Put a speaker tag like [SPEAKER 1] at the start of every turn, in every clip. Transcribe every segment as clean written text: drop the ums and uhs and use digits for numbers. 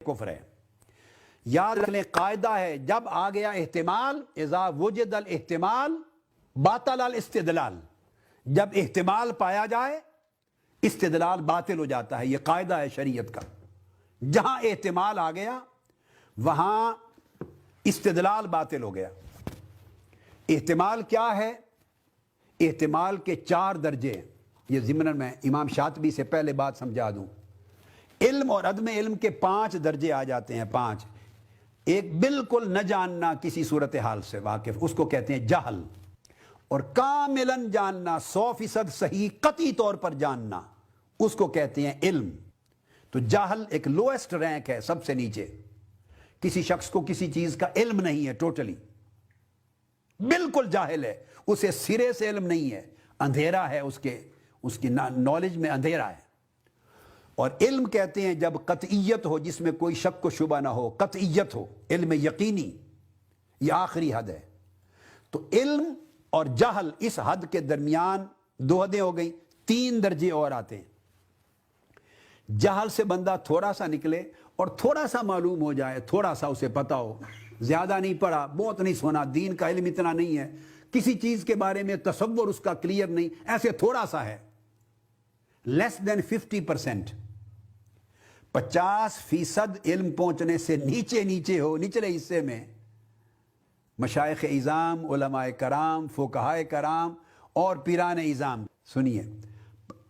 [SPEAKER 1] کفر ہے. یاد رکھ لیں قاعدہ ہے جب آ گیا احتمال اذا وجد الاحتمال باطل الاستدلال. جب احتمال پایا جائے استدلال باطل ہو جاتا ہے. یہ قاعدہ ہے شریعت کا. جہاں احتمال آ گیا وہاں استدلال باطل ہو گیا. احتمال کیا ہے؟ احتمال کے 4 درجے. یہ ضمن میں امام شاطبی سے پہلے بات سمجھا دوں. علم اور عدم علم کے 5 درجے آ جاتے ہیں. 5. ایک بالکل نہ جاننا کسی صورتحال سے واقف، اس کو کہتے ہیں جہل. اور کاملاً جاننا، 100% صحیح قطعی طور پر جاننا، اس کو کہتے ہیں علم. تو جہل ایک لوئسٹ رینک ہے، سب سے نیچے. کسی شخص کو کسی چیز کا علم نہیں ہے، ٹوٹلی بالکل جاہل ہے، اسے سرے سے علم نہیں ہے، اندھیرا ہے اس کی نالج میں اندھیرا ہے. اور علم کہتے ہیں جب قطعیت ہو، جس میں کوئی شک و شبہ نہ ہو، قطعیت ہو، علم یقینی. یہ آخری حد ہے. تو علم اور جہل اس حد کے درمیان 2 حدیں ہو گئیں. 3 درجے اور آتے ہیں. جہل سے بندہ تھوڑا سا نکلے اور تھوڑا سا معلوم ہو جائے، تھوڑا سا اسے پتا ہو، زیادہ نہیں پڑھا، بہت نہیں سنا، دین کا علم اتنا نہیں ہے، کسی چیز کے بارے میں تصور اس کا کلیئر نہیں، ایسے تھوڑا سا ہے. لیس دین 50%. 50% علم پہنچنے سے نیچے ہو، نچلے حصے میں مشائخ اعظام، علماء کرام، فقہائے کرام اور پیران اعظام. سنیے،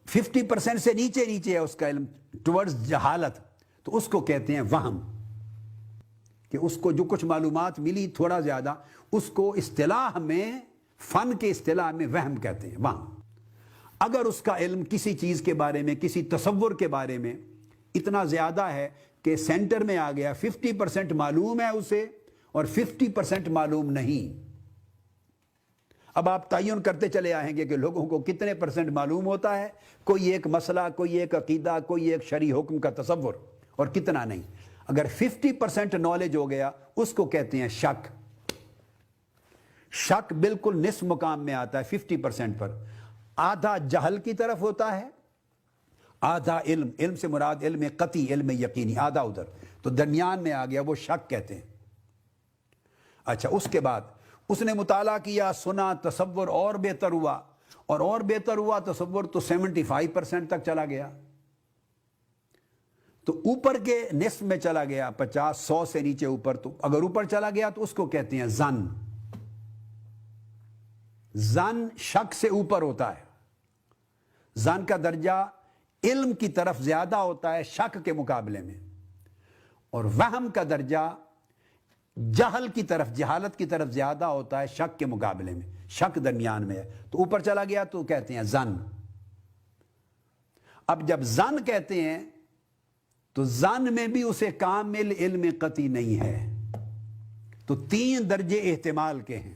[SPEAKER 1] 50% سے نیچے ہے اس کا علم ٹورڈز جہالت. تو اس کو کہتے ہیں وہم، کہ اس کو جو کچھ معلومات ملی تھوڑا زیادہ، اس کو اصطلاح میں، فن کے اصطلاح میں وہم کہتے ہیں، وہم. اگر اس کا علم کسی چیز کے بارے میں، کسی تصور کے بارے میں اتنا زیادہ ہے کہ سینٹر میں آ گیا، 50% معلوم ہے اسے اور 50% معلوم نہیں. اب آپ تعین کرتے چلے آئیں گے کہ لوگوں کو کتنے % معلوم ہوتا ہے، کوئی ایک مسئلہ، کوئی ایک عقیدہ، کوئی ایک شرعی حکم کا تصور، اور کتنا نہیں. اگر 50% نالج ہو گیا اس کو کہتے ہیں شک. شک بالکل نصف مقام میں آتا ہے 50% پر. آدھا جہل کی طرف ہوتا ہے، آدھا علم. علم سے مراد علم قطعی، علم یقینی، آدھا ادھر. تو درمیان میں آ گیا، وہ شک کہتے ہیں. اچھا، اس کے بعد اس نے مطالعہ کیا، سنا، تصور اور بہتر ہوا، اور بہتر ہوا تصور تو 75% تک چلا گیا. تو اوپر کے نصف میں چلا گیا، 50، 100 سے نیچے اوپر. تو اگر اوپر چلا گیا تو اس کو کہتے ہیں ظن. ظن شک سے اوپر ہوتا ہے. ظن کا درجہ علم کی طرف زیادہ ہوتا ہے شک کے مقابلے میں، اور وہم کا درجہ جہل کی طرف، جہالت کی طرف زیادہ ہوتا ہے شک کے مقابلے میں. شک درمیان میں ہے، تو اوپر چلا گیا تو کہتے ہیں ظن. اب جب ظن کہتے ہیں تو ظن میں بھی اسے کامل علم قطعی نہیں ہے. تو 3 درجے احتمال کے ہیں.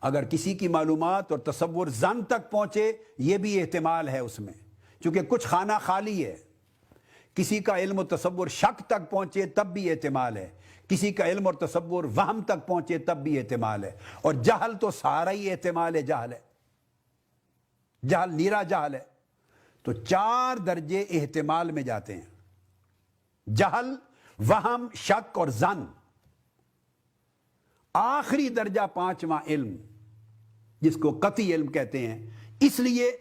[SPEAKER 1] اگر کسی کی معلومات اور تصور ظن تک پہنچے، یہ بھی احتمال ہے اس میں، چونکہ کچھ خانہ خالی ہے. کسی کا علم و تصور شک تک پہنچے تب بھی احتمال ہے، کسی کا علم اور تصور وہم تک پہنچے تب بھی احتمال ہے. اور جہل تو سارا ہی احتمال ہے، جہل ہے، جہل نیرا جہل ہے. تو 4 درجے احتمال میں جاتے ہیں: جہل، وہم، شک اور ظن. آخری درجہ 5واں علم، جس کو قطعی علم کہتے ہیں. اس لیے